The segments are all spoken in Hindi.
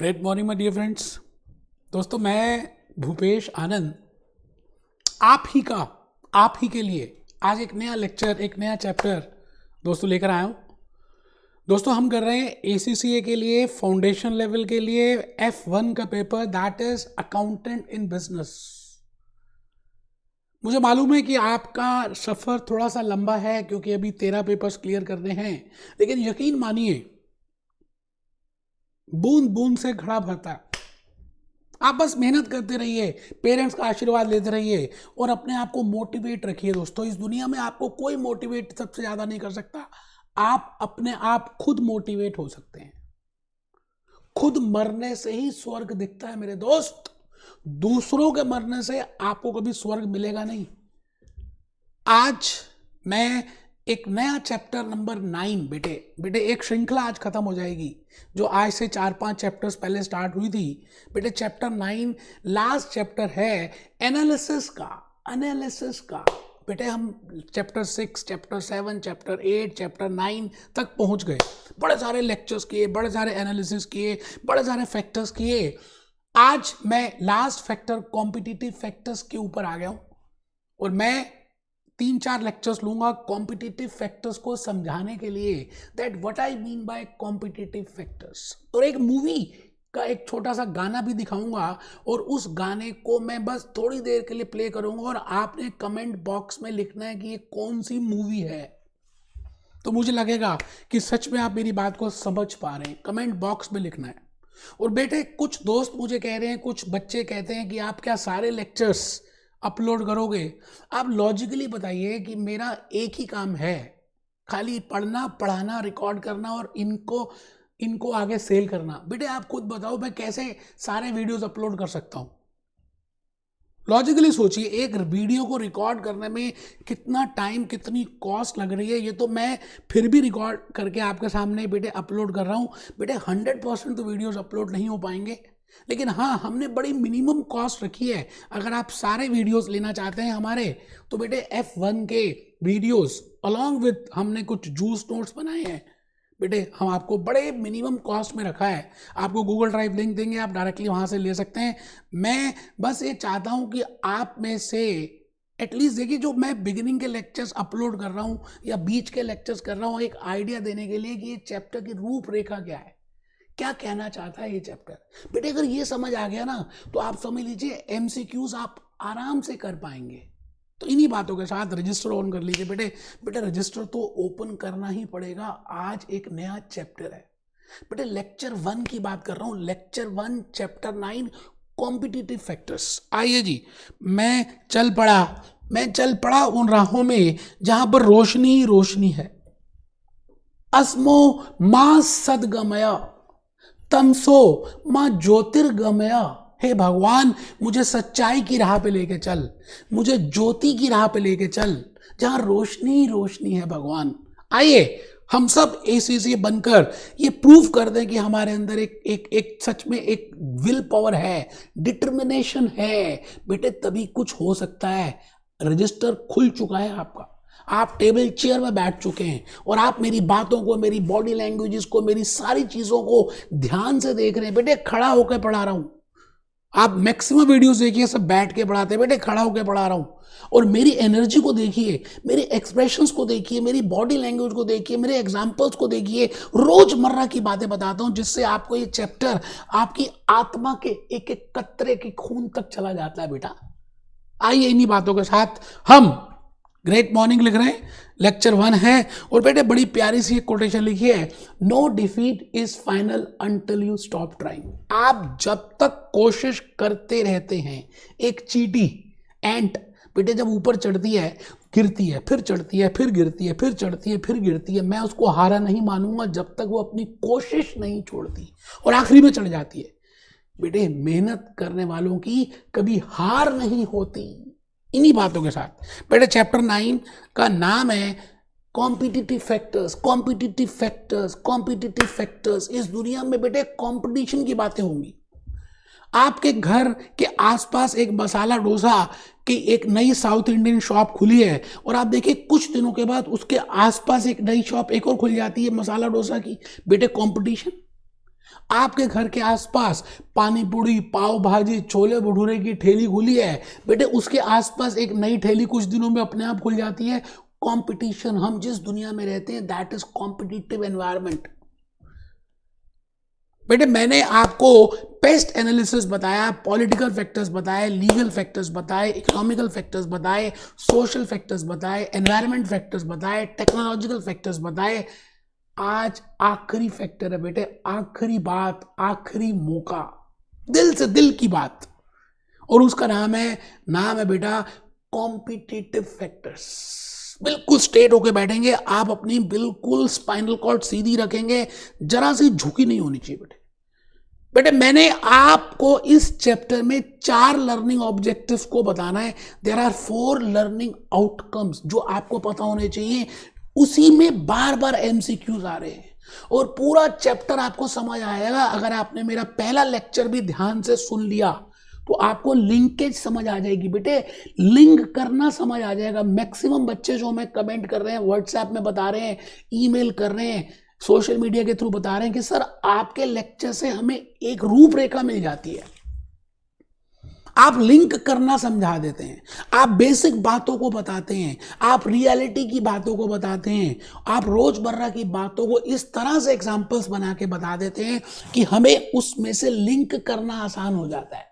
Great morning my dear friends. दोस्तों, मैं भूपेश आनंद आप ही के लिए आज एक नया लेक्चर, एक नया चैप्टर दोस्तों लेकर आया हूँ। दोस्तों, हम कर रहे हैं ACCA के लिए फाउंडेशन लेवल के लिए F1 का paper, that is accountant in business. मुझे मालूम है कि आपका सफ़र थोड़ा सा लंबा है क्योंकि अभी 13 पेपर्स क्लियर करने हैं, लेकिन यकीन मानिए बूंद बूंद से घड़ा भरता है। आप बस मेहनत करते रहिए, पेरेंट्स का आशीर्वाद लेते रहिए और अपने आप को मोटिवेट रखिए। दोस्तों, इस दुनिया में आपको कोई मोटिवेट सबसे ज़्यादा नहीं कर सकता। आप अपने आप खुद मोटिवेट हो सकते हैं। खुद मरने से ही स्वर्ग दिखता है मेरे दोस्त। दूसरों के मरने से आपको कभी स्वर्ग मिलेगा नहीं। आज मैं एक नया चैप्टर नंबर 9 बेटे एक श्रृंखला आज खत्म हो जाएगी जो आज से 4-5 चैप्टर्स पहले स्टार्ट हुई थी। बेटे चैप्टर 9 लास्ट चैप्टर है एनालिसिस का। बेटे हम चैप्टर 6, चैप्टर 7, चैप्टर 8, चैप्टर 9 तक पहुंच गए। बड़े सारे लेक्चर्स किए, बड़े सारे एनालिसिस किए, बड़े सारे फैक्टर्स किए। आज मैं लास्ट फैक्टर कॉम्पिटिटिव फैक्टर्स के ऊपर आ गया हूं और मैं 3-4 लेक्चर्स लूंगा कॉम्पिटिटिव फैक्टर्स को समझाने के लिए, that what I mean by competitive factors. और एक मूवी का एक छोटा सा गाना भी दिखाऊंगा और उस गाने को मैं बस थोड़ी देर के लिए प्ले करूंगा और आपने कमेंट बॉक्स में लिखना है कि ये कौन सी मूवी है। तो मुझे लगेगा कि सच में आप मेरी बात को समझ पा रहे हैं। कमेंट बॉक्स में लिखना है। और बेटे कुछ दोस्त मुझे कह रहे हैं, कुछ बच्चे कहते हैं कि आप क्या सारे लेक्चर्स अपलोड करोगे। आप लॉजिकली बताइए कि मेरा एक ही काम है, खाली पढ़ना, पढ़ाना, रिकॉर्ड करना और इनको आगे सेल करना। बेटे आप खुद बताओ मैं कैसे सारे वीडियोस अपलोड कर सकता हूं। लॉजिकली सोचिए, एक वीडियो को रिकॉर्ड करने में कितना टाइम, कितनी कॉस्ट लग रही है। ये तो मैं फिर भी रिकॉर्ड करके आपके सामने बेटे अपलोड कर रहा हूँ। बेटे 100% तो वीडियोस अपलोड नहीं हो पाएंगे, लेकिन हाँ हमने बड़ी मिनिमम कॉस्ट रखी है। अगर आप सारे वीडियोस लेना चाहते हैं हमारे, तो बेटे F1 के वीडियोस अलॉन्ग विथ हमने कुछ जूस नोट्स बनाए हैं। बेटे हम आपको बड़े मिनिमम कॉस्ट में रखा है। आपको गूगल ड्राइव लिंक देंगे, आप डायरेक्टली वहाँ से ले सकते हैं। मैं बस ये चाहता हूँ कि आप में से एटलीस्ट देखिए, जो मैं बिगिनिंग के लेक्चर्स अपलोड कर रहा हूँ या बीच के लेक्चर्स कर रहा हूँ, एक आइडिया देने के लिए कि ये चैप्टर की रूपरेखा क्या है, क्या कहना चाहता है ये चैप्टर। बेटे अगर ये समझ आ गया ना, तो आप समझ लीजिए MCQs आप आराम से कर पाएंगे। तो इन्हीं बातों के साथ रजिस्टर ऑन कर लीजिए। बेटे रजिस्टर तो ओपन करना ही पड़ेगा। आज एक नया चैप्टर है बेटे, लेक्चर 1 की बात कर रहा हूँ। Lecture 1 chapter 9 competitive factors. आइए जी, मैं चल पड़ा उन राहों में जहां पर रोशनी ही रोशनी है। अस्मो मां सदगमया, तमसो मां ज्योतिर्गमया। हे भगवान, मुझे सच्चाई की राह पे लेके चल, मुझे ज्योति की राह पे लेके चल, जहां रोशनी ही रोशनी है। भगवान, आइए हम सब ACCA बनकर ये प्रूव कर दें कि हमारे अंदर एक सच में एक विल पावर है, डिटर्मिनेशन है। बेटे तभी कुछ हो सकता है। रजिस्टर खुल चुका है आपका, आप टेबल चेयर में बैठ चुके हैं और आप मेरी बातों को, मेरी बॉडी लैंग्वेजेस को, मेरी सारी चीजों को ध्यान से देख रहे हैं। बेटे खड़ा होकर पढ़ा रहा हूं। आप मैक्सिमम वीडियोस देखिए, सब बैठ के पढ़ाते हैं। बेटे खड़ा होकर पढ़ा रहा हूं और मेरी एनर्जी को देखिए, मेरे एक्सप्रेशंस को देखिए, मेरी बॉडी लैंग्वेज को देखिए, मेरे एग्जांपल्स को देखिए। रोजमर्रा की बातें बताता हूं जिससे आपको ये चैप्टर आपकी आत्मा के एक एक कतरे के खून तक चला जाता है। बेटा आइए इन्हीं बातों के साथ हम ग्रेट मॉर्निंग लिख रहे हैं, लेक्चर 1 है। और बेटे बड़ी प्यारी सी एक कोटेशन लिखी है, no defeat is final until you stop trying. आप जब तक कोशिश करते रहते हैं, एक चींटी एंट बेटे जब ऊपर चढ़ती है, गिरती है, फिर चढ़ती है, फिर गिरती है, फिर चढ़ती है, फिर गिरती है, मैं उसको हारा नहीं मानूंगा जब तक वो अपनी कोशिश नहीं छोड़ती और आखिरी में चढ़ जाती है। बेटे मेहनत करने वालों की कभी हार नहीं होती। इन्हीं बातों के साथ बेटे चैप्टर 9 का नाम है competitive factors. Competitive factors, competitive factors. इस दुनिया में बेटे कंपटीशन की बातें होंगी। आपके घर के आसपास एक मसाला डोसा की एक नई साउथ इंडियन शॉप खुली है और आप देखिए कुछ दिनों के बाद उसके आसपास एक नई शॉप एक और खुल जाती है मसाला डोसा की। बेटे कंपटीशन। आपके घर के आसपास पानी पूरी, पाव भाजी, छोले भटूरे की ठेली खुली है बेटे, उसके आसपास एक नई ठेली कुछ दिनों में अपने आप खुल जाती है। कंपटीशन, हम जिस दुनिया में रहते हैं दैट इज कॉम्पिटिटिव एनवायरनमेंट। बेटे मैंने आपको पेस्ट एनालिसिस बताया, पॉलिटिकल फैक्टर्स बताए, लीगल फैक्टर्स बताए, इकोनॉमिकल फैक्टर्स बताए, सोशल फैक्टर्स बताए, एनवायरमेंट फैक्टर्स बताए, टेक्नोलॉजिकल फैक्टर्स बताए। आज आखिरी फैक्टर है बेटे, आखिरी बात, आखिरी मौका, दिल से दिल की बात, और उसका नाम है बेटा कॉम्पिटिटिव फैक्टर्स। बिल्कुल स्ट्रेट होके बैठेंगे आप, अपनी बिल्कुल स्पाइनल कॉर्ड सीधी रखेंगे, जरा सी झुकी नहीं होनी चाहिए बेटे। बेटे मैंने आपको इस चैप्टर में 4 लर्निंग ऑब्जेक्टिव्स को बताना है। देयर आर 4 लर्निंग आउटकम्स जो आपको पता होने चाहिए। उसी में बार बार एमसीक्यूज आ रहे हैं और पूरा चैप्टर आपको समझ आएगा अगर आपने मेरा पहला लेक्चर भी ध्यान से सुन लिया तो आपको लिंकेज समझ आ जाएगी बेटे, लिंक करना समझ आ जाएगा। मैक्सिमम बच्चे जो हमें कमेंट कर रहे हैं, व्हाट्सएप में बता रहे हैं, ईमेल कर रहे हैं, सोशल मीडिया के थ्रू बता रहे हैं कि सर आपके लेक्चर से हमें एक रूपरेखा मिल जाती है, आप लिंक करना समझा देते हैं, आप बेसिक बातों को बताते हैं, आप रियलिटी की बातों को बताते हैं, आप रोजमर्रा की बातों को इस तरह से एग्जाम्पल्स बना के बता देते हैं कि हमें उसमें से लिंक करना आसान हो जाता है।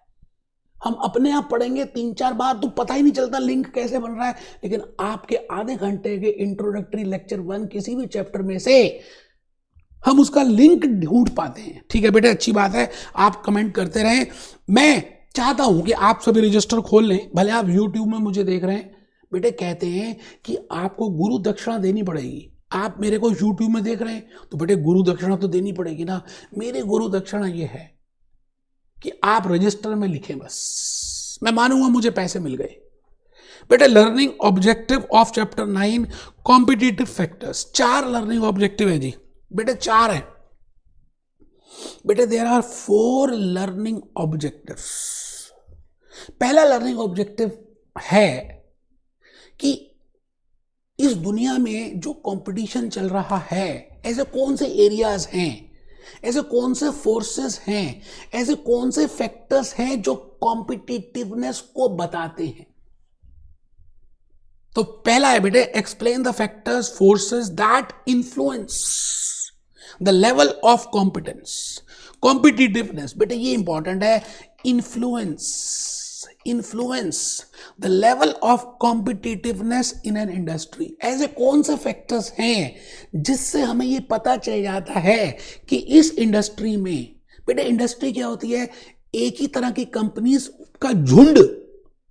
हम अपने आप पढ़ेंगे 3-4 बार तो पता ही नहीं चलता लिंक कैसे बन रहा है, लेकिन आपके आधे घंटे के इंट्रोडक्टरी लेक्चर 1 किसी भी चैप्टर में से हम उसका लिंक ढूंढ पाते हैं। ठीक है बेटे, अच्छी बात है, आप कमेंट करते रहें। मैं चाहता हूं कि आप सभी रजिस्टर खोल लें, भले आप यूट्यूब में मुझे देख रहे हैं। बेटे कहते हैं कि आपको गुरु दक्षिणा देनी पड़ेगी। आप मेरे को यूट्यूब में देख रहे हैं तो बेटे गुरु दक्षिणा तो देनी पड़ेगी ना। मेरी गुरु दक्षिणा ये है कि आप रजिस्टर में लिखें, बस मैं मानूंगा मुझे पैसे मिल गए। बेटे learning objective of chapter 9 competitive factors, 4 learning objective है जी बेटे, 4 है बेटे। There are 4 learning objectives. पहला लर्निंग ऑब्जेक्टिव है कि इस दुनिया में जो कंपटीशन चल रहा है, ऐसे कौन से एरियाज हैं, ऐसे कौन से फोर्सेस हैं, ऐसे कौन से फैक्टर्स हैं जो कॉम्पिटिटिवनेस को बताते हैं। तो पहला है बेटे, explain the factors forces that influence the level of competence, competitiveness. बेटे ये इंपॉर्टेंट है, influence the level of competitiveness in an industry. ऐसे कौन से फैक्टर्स हैं जिससे हमें ये पता चल जाता है कि इस इंडस्ट्री में, बेटे इंडस्ट्री क्या होती है, एक ही तरह की कंपनीज का झुंड।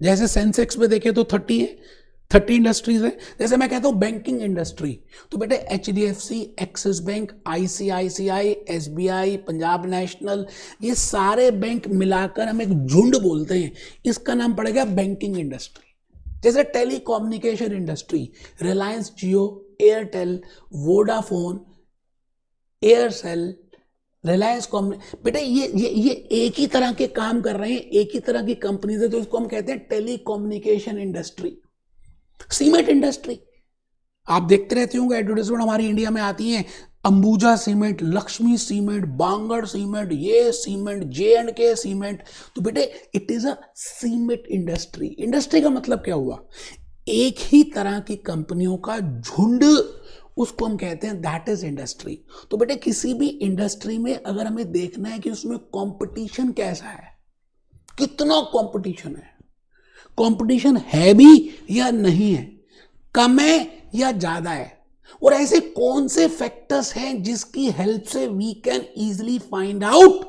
जैसे सेंसेक्स में देखें तो 30 इंडस्ट्रीज है। जैसे मैं कहता हूं बैंकिंग इंडस्ट्री, तो बेटे HDFC, axis bank, ICICI, SBI, Punjab national, ये सारे बैंक मिलाकर हम एक झुंड बोलते हैं, इसका नाम पड़ेगा बैंकिंग इंडस्ट्री। जैसे टेलीकम्युनिकेशन इंडस्ट्री, रिलायंस जियो, एयरटेल, वोडाफोन, एयरसेल, रिलायंस बेटे ये एक ही तरह के काम कर रहे हैं, एक ही तरह की कंपनीज है, तो इसको हम कहते हैं टेलीकम्युनिकेशन इंडस्ट्री। सीमेंट इंडस्ट्री, आप देखते रहते होंगे एडवर्टाइजमेंट हमारी इंडिया में आती हैं, Ambuja cement, Lakshmi cement, Bangur cement, ये सीमेंट, J&K सीमेंट। तो बेटे it is a cement industry. Industry का मतलब क्या हुआ, एक ही तरह की कंपनियों का झुंड, उसको हम कहते हैं दैट इज इंडस्ट्री। तो बेटे किसी भी इंडस्ट्री में अगर हमें देखना है कि उसमें कंपटीशन कैसा है, कितना कंपटीशन है, कंपटीशन है भी या नहीं है, कम है या ज्यादा है, और ऐसे कौन से फैक्टर्स हैं जिसकी हेल्प से we can easily find out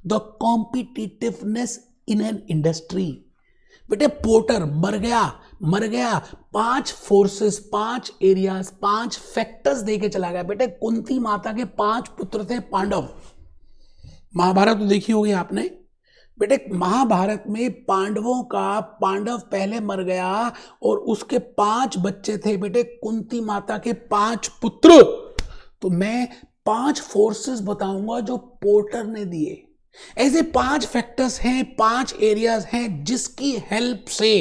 the competitiveness in an industry. बेटे पोर्टर मर गया 5 फोर्सेस, 5 एरियाज, 5 फैक्टर्स देके चला गया। बेटे कुंती माता के 5 पुत्र थे पांडव, महाभारत तो देखी होगी आपने। बेटे महाभारत में पांडव पहले मर गया और उसके 5 बच्चे थे बेटे, कुंती माता के 5 पुत्र। तो मैं 5 फोर्सेस बताऊंगा जो पोर्टर ने दिए। ऐसे 5 फैक्टर्स हैं, 5 एरियाज हैं जिसकी हेल्प से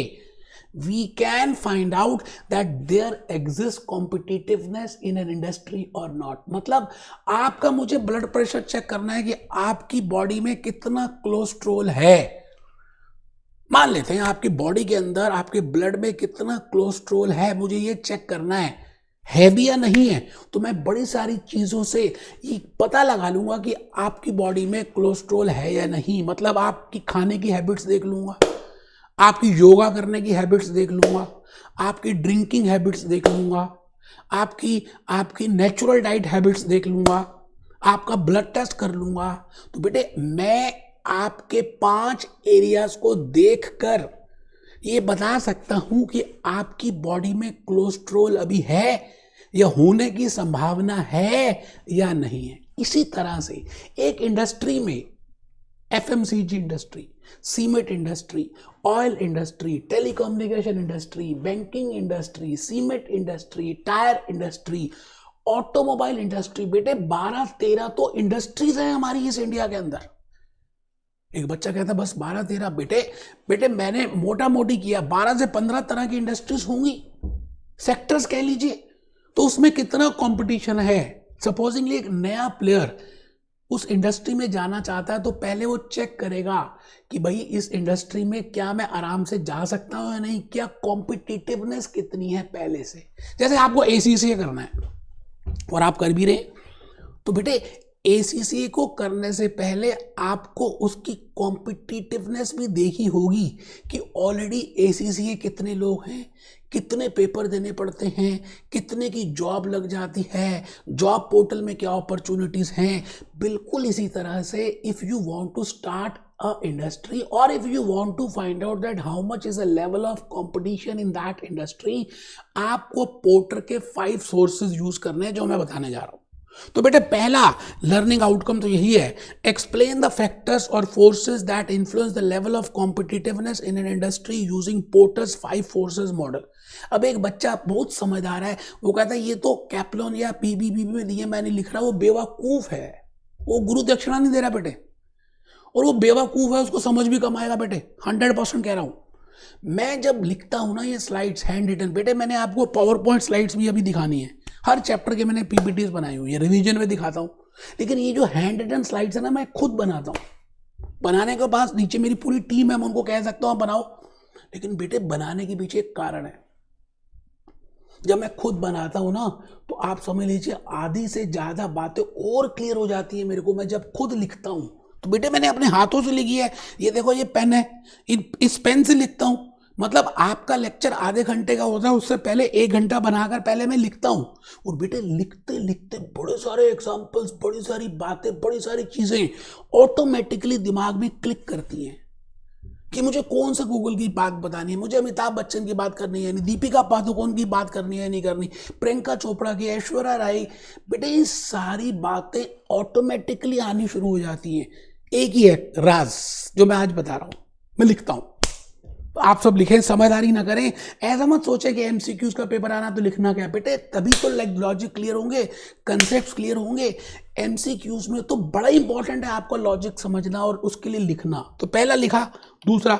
we can find out that there exists competitiveness in an industry or not. मतलब आपका मुझे ब्लड प्रेशर चेक करना है कि आपकी बॉडी में कितना कोलेस्ट्रॉल है। मान लेते हैं आपकी बॉडी के अंदर आपके ब्लड में कितना कोलेस्ट्रॉल है, मुझे ये चेक करना है भी या नहीं है। तो मैं बड़ी सारी चीज़ों से ये पता लगा लूँगा कि आपकी बॉडी में कोलेस्ट्रॉल है या नहीं। मतलब आपकी खाने की हैबिट्स देख लूँगा, आपकी योगा करने की हैबिट्स देख लूँगा, आपकी ड्रिंकिंग हैबिट्स देख लूँगा, आपकी नेचुरल डाइट हैबिट्स देख लूँगा, आपका ब्लड टेस्ट कर लूँगा। तो बेटे मैं आपके 5 एरियाज को देखकर ये बता सकता हूं कि आपकी बॉडी में कोलेस्ट्रॉल अभी है या होने की संभावना है या नहीं है। इसी तरह से एक इंडस्ट्री में FMCG industry, cement industry, oil industry, telecommunication industry, banking industry, cement industry, tyre industry, automobile industry, बेटे 12-13 तो इंडस्ट्रीज हैं हमारी इस इंडिया के अंदर। एक बच्चा कहता है बस 12-13, बेटे मैंने मोटा मोटी किया 12 से 15 तरह की इंडस्ट्रीज होंगी, सेक्टर्स कह लीजिए। तो उसमें कितना कंपटीशन है। सपोजिंगली एक नया प्लेयर उस इंडस्ट्री में जाना चाहता है तो पहले वो चेक करेगा कि भाई इस इंडस्ट्री में क्या मैं आराम से जा सकता हूं या नहीं, क्या कॉम्पिटिटिवनेस कितनी है पहले से। जैसे आपको ACCA करना है और आप कर भी रहे, तो बेटे ACCA को करने से पहले आपको उसकी कॉम्पिटिटिवनेस भी देखी होगी कि ऑलरेडी ACCA कितने लोग हैं, कितने पेपर देने पड़ते हैं, कितने की जॉब लग जाती है, जॉब पोर्टल में क्या अपॉर्चुनिटीज़ हैं। बिल्कुल इसी तरह से if you want to start a industry और if you want to find out that how much is a level of competition in that industry, आपको पोर्टर के 5 सोर्सेज यूज़ करने हैं जो मैं बताने जा रहा हूँ। तो बेटे पहला लर्निंग आउटकम तो यही है, एक्सप्लेन द फैक्टर्स और forces that influence the level of competitiveness in an industry using porters 5 forces model. अब एक बच्चा बहुत समझदार है, वो कहता है ये तो कैप्लॉन या PBB में दिए मैं नहीं लिख रहा, वो बेवकूफ है, वो गुरु दक्षिणा नहीं दे रहा बेटे, और वो बेवकूफ है, उसको समझ भी कम आएगा बेटे, 100% कह रहा हूं। मैं जब लिखता हूं ना ये स्लाइड्स हैंड रिटन, बेटे मैंने आपको पावर पॉइंट स्लाइड्स भी अभी दिखानी है, हर चैप्टर के मैंने PPTs बनाई हुई है, रिवीजन में दिखाता हूँ। लेकिन ये जो हैंड रिटन स्लाइड्स है ना मैं खुद बनाता हूँ। बनाने के बाद नीचे मेरी पूरी टीम है, मैं उनको कह सकता हूँ बनाओ, लेकिन बेटे बनाने के पीछे एक कारण है। जब मैं खुद बनाता हूँ ना तो आप समझ लीजिए आधी से ज़्यादा बातें और क्लियर हो जाती है मेरे को। मैं जब खुद लिखता हूँ तो बेटे मैंने अपने हाथों से लिखी है, ये देखो ये पेन है, इस पेन से लिखता हूँ। मतलब आपका लेक्चर आधे घंटे का होता है, उससे पहले 1 घंटा बनाकर पहले मैं लिखता हूँ। और बेटे लिखते लिखते बड़े सारे एग्जाम्पल्स, बड़ी सारी बातें, बड़ी सारी चीज़ें ऑटोमेटिकली दिमाग में क्लिक करती हैं कि मुझे कौन सा गूगल की बात बतानी है, मुझे अमिताभ बच्चन की बात करनी है नहीं, दीपिका पादुकोण की बात करनी है नहीं करनी, प्रियंका चोपड़ा की, ऐश्वर्या राय। बेटे ये सारी बातें ऑटोमेटिकली आनी शुरू हो जाती हैं। एक ही है राज जो मैं आज बता रहा हूँ, मैं लिखता हूँ। तो आप सब लिखें, समझदारी ना करें, ऐसा मत सोचे कि MCQs का पेपर आना तो लिखना क्या। बेटे तभी तो लॉजिक क्लियर होंगे, कंसेप्ट क्लियर होंगे। MCQs में तो बड़ा इंपॉर्टेंट है आपको लॉजिक समझना और उसके लिए लिखना। तो पहला लिखा। दूसरा,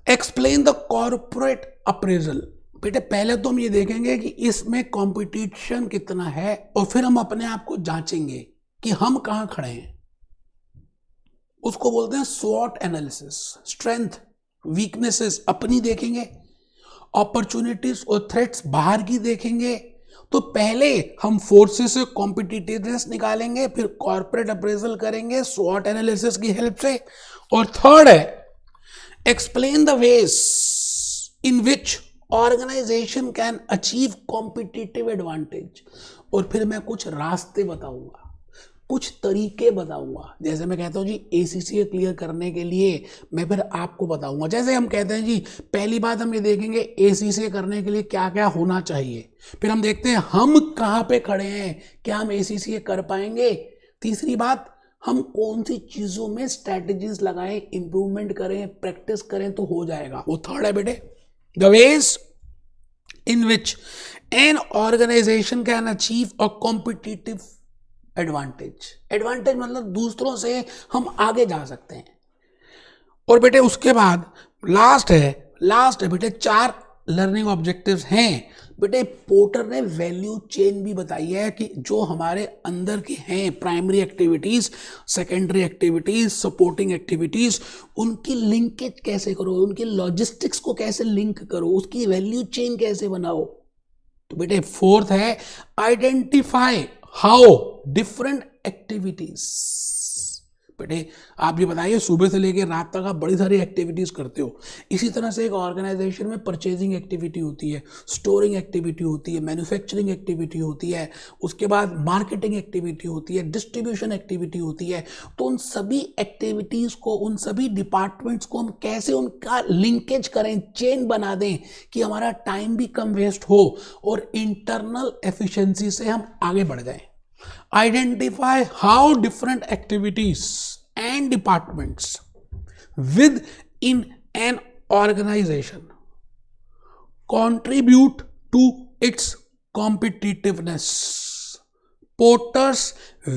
एक्सप्लेन द कॉर्पोरेट अप्रेजल। बेटे पहले तो हम ये देखेंगे कि इसमें कंपटीशन कितना है और फिर हम अपने आप को जांचेंगे कि हम कहां खड़े हैं। उसको बोलते हैं स्वॉट एनालिसिस। स्ट्रेंथ, वीकनेसेस अपनी देखेंगे, अपॉर्चुनिटीज और थ्रेट्स बाहर की देखेंगे। तो पहले हम फोर्सेस से कॉम्पिटिटिवनेस निकालेंगे, फिर कॉर्पोरेट अप्रेजल करेंगे स्वॉट एनालिसिस की हेल्प से। और थर्ड है explain the ways in which organisation can achieve competitive advantage. और फिर मैं कुछ रास्ते बताऊंगा, कुछ तरीके बताऊंगा। जैसे मैं कहता हूं जी ACCA क्लियर करने के लिए मैं फिर आपको बताऊंगा। जैसे हम कहते हैं जी पहली बात हम ये देखेंगे ACCA करने के लिए क्या क्या होना चाहिए, फिर हम देखते हैं हम कहाँ पे खड़े हैं, क्या हम ACCA कर पाएंगे। तीसरी बात, हम कौन सी चीज़ों में स्ट्रैटेजीज लगाएं, इंप्रूवमेंट करें, प्रैक्टिस करें तो हो जाएगा। वो थर्ड है बेटे the ways in which an organisation can achieve a competitive advantage. Advantage मतलब दूसरों से हम आगे जा सकते हैं। और बेटे उसके बाद लास्ट है बेटे, 4 लर्निंग ऑब्जेक्टिव्स हैं बेटे। पोर्टर ने वैल्यू चेन भी बताई है कि जो हमारे अंदर के हैं primary activities, secondary activities, supporting activities, उनकी लिंकेज कैसे करो, उनके लॉजिस्टिक्स को कैसे लिंक करो, उसकी वैल्यू चेन कैसे बनाओ। तो बेटे 4th है आइडेंटिफाई हाउ डिफरेंट एक्टिविटीज। बेटे आप ये बताइए, सुबह से लेकर रात तक आप बड़ी सारी एक्टिविटीज करते हो। इसी तरह से एक ऑर्गेनाइजेशन में परचेजिंग एक्टिविटी होती है, स्टोरिंग एक्टिविटी होती है, मैन्युफैक्चरिंग एक्टिविटी होती है, उसके बाद मार्केटिंग एक्टिविटी होती है, डिस्ट्रीब्यूशन एक्टिविटी होती है। तो उन सभी एक्टिविटीज को, उन सभी डिपार्टमेंट्स को हम कैसे उनका लिंकेज करें, चेन बना दें कि हमारा टाइम भी कम वेस्ट हो और इंटरनल एफिशिएंसी से हम आगे बढ़ जाएं। Identify how different activities and departments within an organization contribute to its competitiveness. Porters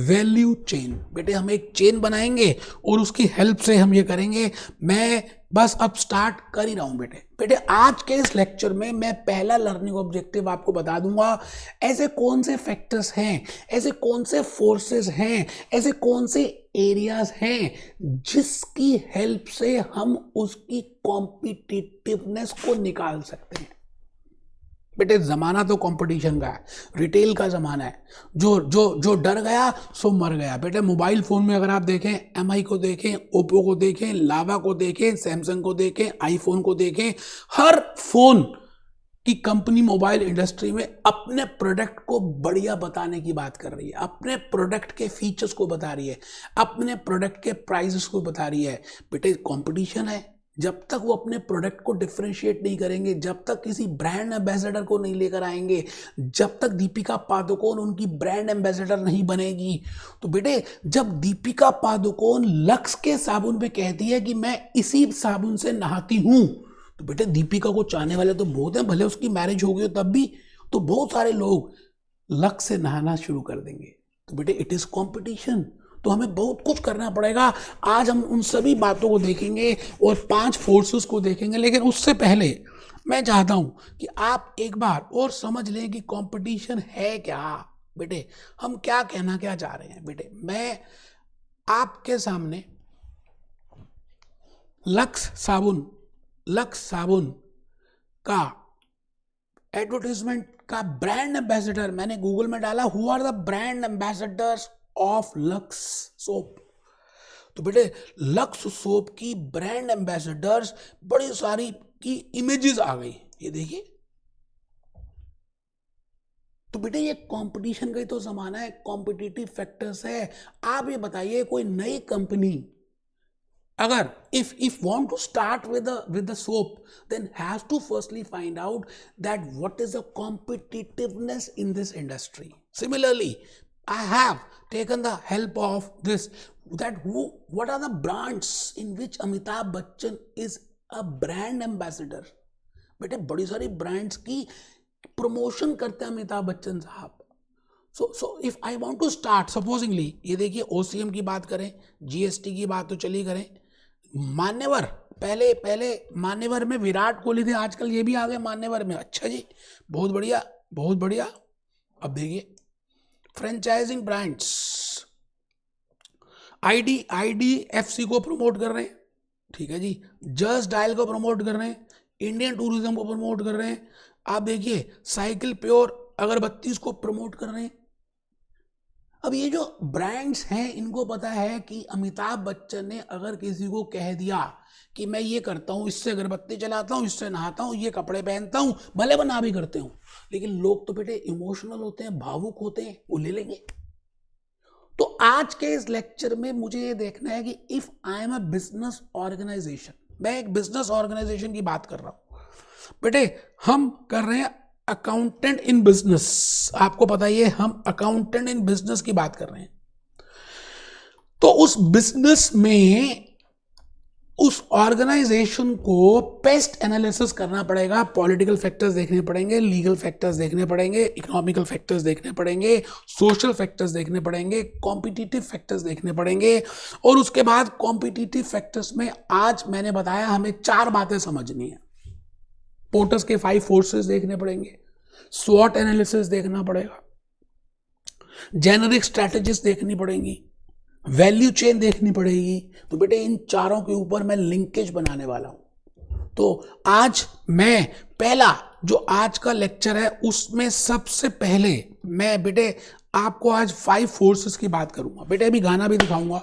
value chain. बेटे हम एक चेन बनाएंगे और उसकी हेल्प से हम ये करेंगे। मैं बस अब स्टार्ट कर ही रहा हूं बेटे आज के इस लेक्चर में मैं पहला लर्निंग ऑब्जेक्टिव आपको बता दूंगा। ऐसे कौन से फैक्टर्स हैं, ऐसे कौन से फोर्सेस हैं, ऐसे कौन से एरियाज हैं जिसकी हेल्प से हम उसकी कॉम्पिटिटिवनेस को निकाल सकते हैं। बेटे जमाना तो कंपटीशन का है, रिटेल का जमाना है। जो डर गया सो मर गया। बेटे मोबाइल फोन में अगर आप देखें, एमआई को देखें, ओप्पो को देखें, लावा को देखें, सैमसंग को देखें, आईफोन को देखें, हर फोन की कंपनी मोबाइल इंडस्ट्री में अपने प्रोडक्ट को बढ़िया बताने की बात कर रही है, अपने प्रोडक्ट के फीचर्स को बता रही है, अपने प्रोडक्ट के प्राइसेस को बता रही है। बेटे कंपटीशन है। जब तक वो अपने प्रोडक्ट को डिफरेंशिएट नहीं करेंगे, जब तक किसी ब्रांड एम्बेसडर को नहीं लेकर आएंगे, जब तक दीपिका पादुकोण उनकी ब्रांड एम्बेसडर नहीं बनेगी, तो बेटे जब दीपिका पादुकोण लक्स के साबुन पे कहती है कि मैं इसी साबुन से नहाती हूं, तो बेटे दीपिका को चाहने वाले तो बहुत हैं, भले उसकी मैरिज हो गई हो तब भी, तो बहुत सारे लोग लक्स से नहाना शुरू कर देंगे। तो बेटे इट इज कॉम्पिटिशन। तो हमें बहुत कुछ करना पड़ेगा। आज हम उन सभी बातों को देखेंगे और 5 फोर्सेस को देखेंगे। लेकिन उससे पहले मैं चाहता हूं कि आप एक बार और समझ लें कि कंपटीशन है क्या। बेटे हम क्या कहना क्या चाह रहे हैं। बेटे मैं आपके सामने लक्स साबुन का एडवर्टाइजमेंट का ब्रांड एम्बेसडर मैंने गूगल में डाला, who are the brand ambassadors of Lux soap. तो बेटे लक्स सोप की ब्रांड एम्बेसडर्स बड़ी सारी की इमेजेस आ गई, ये देखिए। तो बेटे ये कंपटीशन का ही तो जमाना है, कॉम्पिटिटिव फैक्टर्स है। आप ये बताइए कोई नई कंपनी अगर if want to start with the soap, then has to firstly find out that what is the competitiveness in this industry. Similarly, I have taken the help of this, that what are the brands in which Amitabh Bachchan is a brand ambassador. बेटे बड़ी सारी ब्रांड्स की प्रमोशन करते हैं अमिताभ बच्चन साहब। So if I want to start, supposingly ये देखिए ओसीएम की बात करें, जीएसटी की बात तो चली करें, मान्यवर पहले मान्यवर में विराट कोहली थे, आजकल ये भी आ गए मान्यवर में। अच्छा जी, बहुत बढ़िया बहुत बढ़िया। अब देखिए फ्रेंचाइजिंग ब्रांड्स, आईडीएफसी को प्रमोट कर रहे हैं, ठीक है जी, जस्ट डायल को प्रमोट कर रहे हैं, इंडियन टूरिज्म को प्रमोट कर रहे हैं। आप देखिए साइकिल प्योर अगरबत्ती को प्रमोट कर रहे हैं। अब ये जो ब्रांड्स हैं इनको पता है कि अमिताभ बच्चन ने अगर किसी को कह दिया कि मैं ये करता हूँ, इससे अगरबत्ती जलाता हूँ, इससे नहाता हूँ, ये कपड़े पहनता हूँ, भले बना भी करते हूँ, लेकिन लोग तो बेटे इमोशनल होते हैं, भावुक होते हैं, वो ले लेंगे। तो आज के इस लेक्चर में मुझे ये देखना है कि if I am a business organisation, मैं एक बिजनेस ऑर्गेनाइजेशन की बात कर रहा हूं। बेटे हम कर रहे हैं अकाउंटेंट इन बिजनेस, आपको पता ही है हम अकाउंटेंट इन बिजनेस की बात कर रहे हैं। तो उस बिजनेस में उस ऑर्गेनाइजेशन को पेस्ट एनालिसिस करना पड़ेगा, पॉलिटिकल फैक्टर्स देखने पड़ेंगे, लीगल फैक्टर्स देखने पड़ेंगे, इकोनॉमिकल फैक्टर्स देखने पड़ेंगे, सोशल फैक्टर्स देखने पड़ेंगे, कॉम्पिटिटिव फैक्टर्स देखने पड़ेंगे। और उसके बाद कॉम्पिटिटिव फैक्टर्स में आज मैंने बताया हमें 4 बातें समझनी है। पोर्टर्स के 5 फोर्सेस देखने पड़ेंगे, स्वॉट एनालिसिस देखना पड़ेगा, जेनेरिक स्ट्रैटेजीज देखनी पड़ेंगी, वैल्यू चेन देखनी पड़ेगी। तो बेटे इन चारों के ऊपर मैं लिंकेज बनाने वाला हूं। तो आज मैं पहला जो आज का लेक्चर है उसमें सबसे पहले मैं बेटे आपको आज 5 फोर्सेस की बात करूंगा। बेटे अभी गाना भी दिखाऊंगा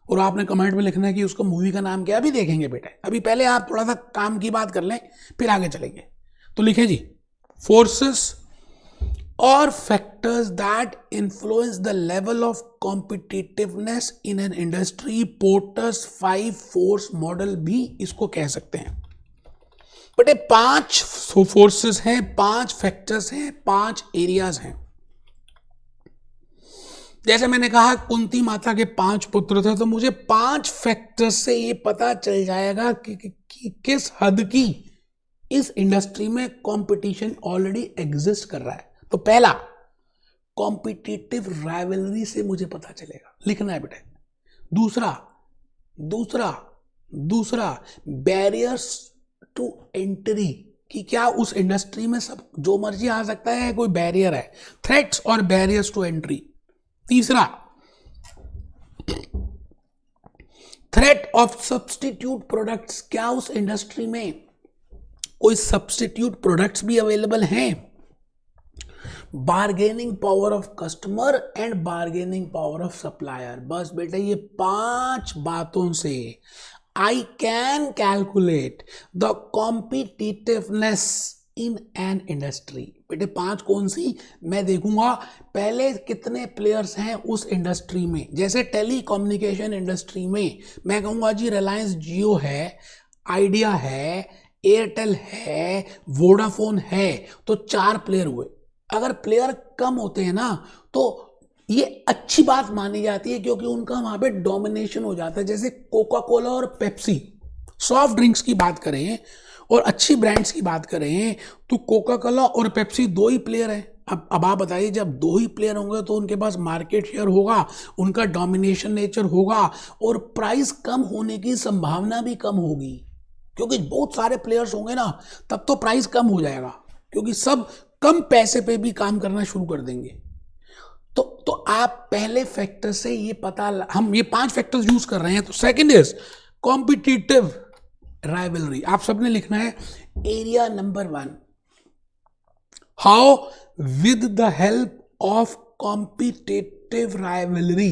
और आपने कमेंट में लिखना है कि उसका मूवी का नाम क्या, अभी देखेंगे बेटे। अभी पहले आप थोड़ा सा काम की बात कर लें फिर आगे चलेंगे। तो लिखे जी, forces or factors that influence the level of competitiveness in an industry, Porter's 5 force model भी इसको कह सकते हैं। बट ये 5 फोर्सेस हैं, 5 फैक्टर्स हैं, 5 एरियाज हैं। जैसे मैंने कहा कुंती माता के 5 पुत्र थे, तो मुझे 5 फैक्टर्स से ये पता चल जाएगा कि किस हद की इस इंडस्ट्री में कंपटीशन ऑलरेडी एग्जिस्ट कर रहा है। तो पहला, कॉम्पिटिटिव राइवलरी से मुझे पता चलेगा, लिखना है बेटे। दूसरा बैरियर्स टू एंट्री, कि क्या उस इंडस्ट्री में सब जो मर्जी आ सकता है, कोई बैरियर है, थ्रेट्स और बैरियर्स टू एंट्री। तीसरा, थ्रेट ऑफ सब्स्टिट्यूट प्रोडक्ट्स, क्या उस इंडस्ट्री में कोई सब्स्टिट्यूट प्रोडक्ट्स भी अवेलेबल हैं। Bargaining power of customer and bargaining power of supplier. बस बेटा ये 5 बातों से I can calculate the competitiveness in an industry. बेटे 5 कौन सी मैं देखूंगा, पहले कितने प्लेयर्स हैं उस इंडस्ट्री में। जैसे टेलीकम्युनिकेशन इंडस्ट्री में मैं कहूंगा जी रिलायंस जियो है, आइडिया है, एयरटेल है, वोडाफोन है, तो 4 प्लेयर हुए। अगर प्लेयर कम होते हैं ना तो ये अच्छी बात मानी जाती है, क्योंकि उनका वहां पे डोमिनेशन हो जाता है। जैसे कोका कोला और पेप्सी, सॉफ्ट ड्रिंक्स की बात करें और अच्छी ब्रांड्स की बात करें तो कोका कोला और पेप्सी 2 ही प्लेयर हैं। अब आप बताइए, जब 2 ही प्लेयर होंगे तो उनके पास मार्केट शेयर होगा, उनका डोमिनेशन नेचर होगा और प्राइस कम होने की संभावना भी कम होगी, क्योंकि बहुत सारे प्लेयर्स होंगे ना, तब तो प्राइस कम हो जाएगा, क्योंकि सब कम पैसे पे भी काम करना शुरू कर देंगे। तो आप पहले फैक्टर से ये पता, हम ये 5 फैक्टर्स यूज कर रहे हैं। तो सेकंड इज कॉम्पिटिटिव राइवलरी। आप सबने लिखना है area number 1, how with the help of competitive rivalry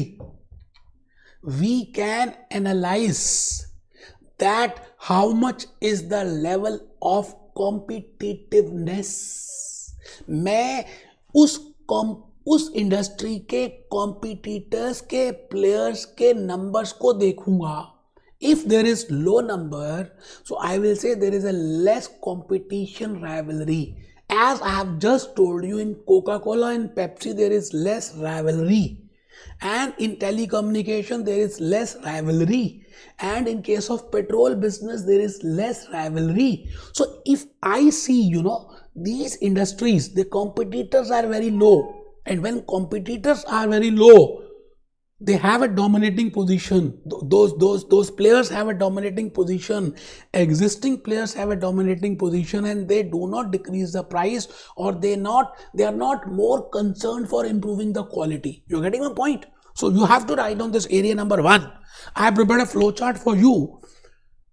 we can analyse that how much is the level of competitiveness. मैं उस इंडस्ट्री के कॉम्पिटिटर्स के प्लेयर्स के नंबर्स को देखूंगा। If there is low number, so I will say there is a less competition rivalry. As I have just told you, in Coca Cola and Pepsi there is less rivalry, and in telecommunication there is less rivalry, and in case of petrol business there is less rivalry. So if I see, these industries, the competitors are very low, and when competitors are very low, they have a dominating position. Those players have a dominating position, existing players have a dominating position, and they do not decrease the price, or they are not more concerned for improving the quality. You're getting my point? So you have to write down this area number 1. I have prepared a flow chart for you.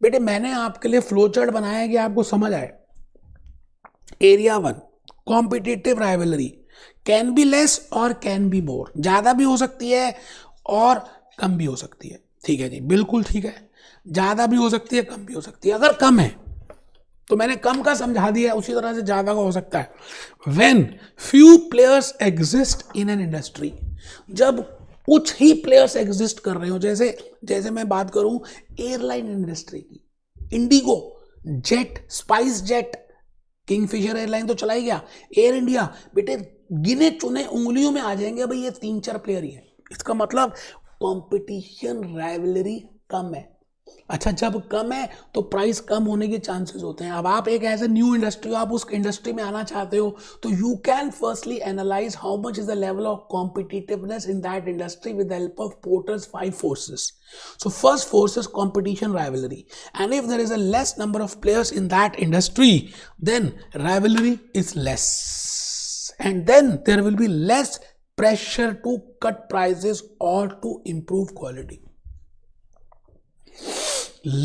बेटे मैंने आपके लिए फ्लो चार्ट बनाया है कि आपको समझ आए। Area 1, competitive rivalry can be less और कैन बी मोर, ज्यादा भी हो सकती है और कम भी हो सकती है। ठीक है जी, बिल्कुल ठीक है, ज्यादा भी हो सकती है, कम भी हो सकती है। अगर कम है तो मैंने कम का समझा दिया, उसी तरह से ज्यादा का हो सकता है। When few players exist in an industry, जब कुछ ही प्लेयर्स एग्जिस्ट कर रहे हो, जैसे मैं बात करूं एयरलाइन इंडस्ट्री की, Indigo, jet, spice jet, Kingfisher airline तो चला ही गया, एयर इंडिया, बेटे गिने चुने उंगलियों में आ जाएंगे भाई ये 3-4 प्लेयर ही है। इसका मतलब कंपटीशन राइवलरी कम है। अच्छा, जब कम है तो प्राइस कम होने के चांसेस होते हैं। अब आप एक एज ए न्यू इंडस्ट्री, आप उस इंडस्ट्री में आना चाहते हो, तो you can firstly analyse how much is the level of competitiveness in that industry with the help of Porter's 5 forces. So first force is competition rivalry, and if there is a less number of players in that industry, then rivalry is less, and then there will be less pressure to cut prices or to improve quality.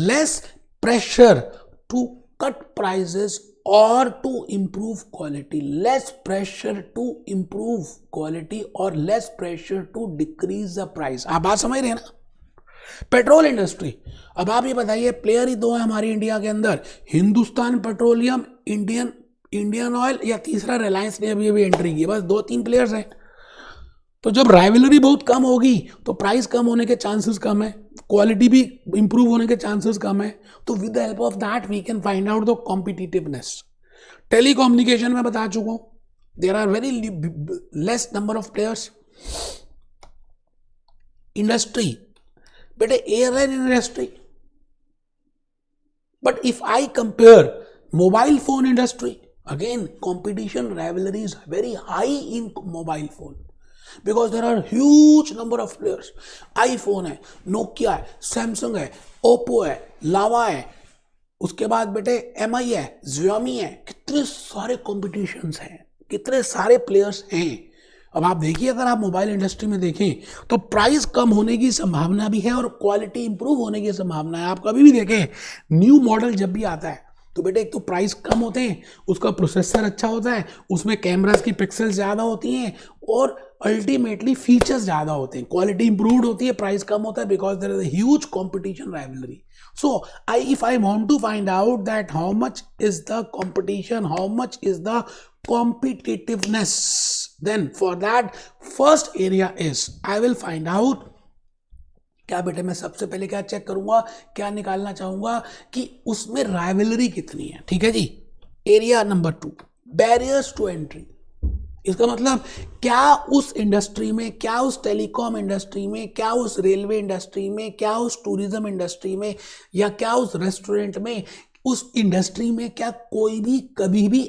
Less pressure to cut prices or to improve quality, less pressure to improve quality or less pressure to decrease the price. आप बात समझ रहे हैं ना? पेट्रोल इंडस्ट्री, अब आप ये बताइए, प्लेयर ही दो है हमारी इंडिया के अंदर, हिंदुस्तान पेट्रोलियम, इंडियन ऑयल, या तीसरा रिलायंस ने अभी एंट्री की, बस 2-3 प्लेयर्स हैं। तो जब राइवलरी बहुत कम होगी तो प्राइस कम होने के चांसेस कम है, क्वालिटी भी इंप्रूव होने के चांसेस कम है। तो with the help of that we can find out the competitiveness. Telecommunication में बता चुका हूं, there are very less number of players. Industry, बेटे airline industry, but if I compare mobile phone industry, again competition rivalry is very high in mobile phone because there are huge number of players. iPhone है, Nokia है, Samsung है, Oppo है, Lava है, उसके बाद बेटे MI है, Xiaomi है, कितने सारे कॉम्पिटिशन्स हैं, कितने सारे प्लेयर्स हैं। अब आप देखिए, अगर आप मोबाइल इंडस्ट्री में देखें तो प्राइस कम होने की संभावना भी है और क्वालिटी इंप्रूव होने की संभावना है। आप कभी भी देखें, न्यू मॉडल जब भी आता है तो बेटे एक तो प्राइस कम होते हैं, उसका प्रोसेसर अच्छा होता है, उसमें कैमरास की पिक्सल्स ज़्यादा होती हैं और अल्टीमेटली फीचर्स ज़्यादा होते हैं, क्वालिटी इंप्रूव्ड होती है, प्राइस कम होता है, because there is a huge competition rivalry. So if I want to find out that how much is the competition, how much is the competitiveness, then for that first area is I will find out, क्या बेटे मैं सबसे पहले क्या चेक करूंगा, क्या निकालना चाहूंगा कि उसमें राइवलरी कितनी है। ठीक है जी। Area number 2, barriers to entry. इसका मतलब क्या उस इंडस्ट्री में, क्या उस टेलीकॉम इंडस्ट्री में, क्या उस रेलवे इंडस्ट्री में, क्या उस टूरिज्म इंडस्ट्री में, या क्या उस रेस्टोरेंट में, उस इंडस्ट्री में क्या कोई भी कभी भी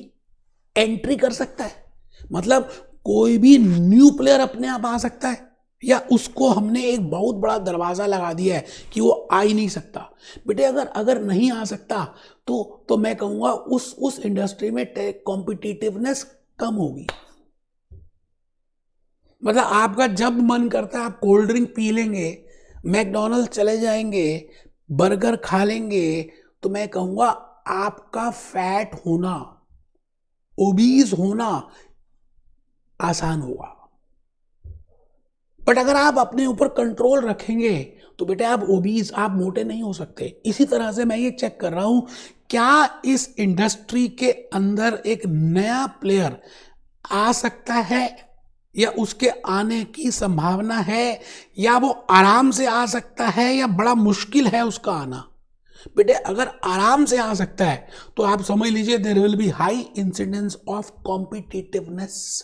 एंट्री कर सकता है? मतलब कोई भी न्यू प्लेयर अपने आप आ सकता है, या उसको हमने एक बहुत बड़ा दरवाजा लगा दिया है कि वो आ ही नहीं सकता? बेटे अगर नहीं आ सकता तो मैं कहूंगा उस इंडस्ट्री में कॉम्पिटिटिवनेस कम होगी। मतलब आपका जब मन करता है आप कोल्ड ड्रिंक पी लेंगे, मैकडॉनल्ड चले जाएंगे, बर्गर खा लेंगे, तो मैं कहूंगा आपका फैट होना, ओबीज होना आसान होगा। बट अगर आप अपने ऊपर कंट्रोल रखेंगे तो बेटे आप ओबीज, आप मोटे नहीं हो सकते। इसी तरह से मैं ये चेक कर रहा हूं, क्या इस इंडस्ट्री के अंदर एक नया प्लेयर आ सकता है, या उसके आने की संभावना है, या वो आराम से आ सकता है, या बड़ा मुश्किल है उसका आना। बेटे अगर आराम से आ सकता है तो आप समझ लीजिए there will be high incidence of competitiveness.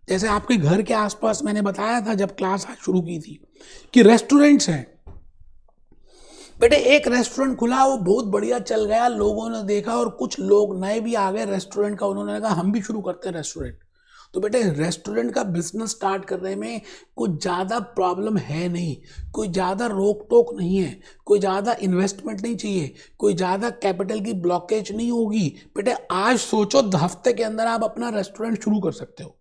जैसे आपके घर के आसपास मैंने बताया था जब क्लास आज शुरू की थी कि रेस्टोरेंट्स हैं। बेटे एक रेस्टोरेंट खुला, वो बहुत बढ़िया चल गया, लोगों ने देखा और कुछ लोग नए भी आ गए रेस्टोरेंट का, उन्होंने कहा हम भी शुरू करते हैं रेस्टोरेंट। तो बेटे रेस्टोरेंट का बिजनेस स्टार्ट करने में कुछ ज़्यादा प्रॉब्लम है नहीं, कोई ज़्यादा रोक टोक नहीं है, कोई ज़्यादा इन्वेस्टमेंट नहीं चाहिए, कोई ज़्यादा कैपिटल की ब्लॉकेज नहीं होगी। बेटे आज सोचो, हफ्ते के अंदर आप अपना रेस्टोरेंट शुरू कर सकते हो।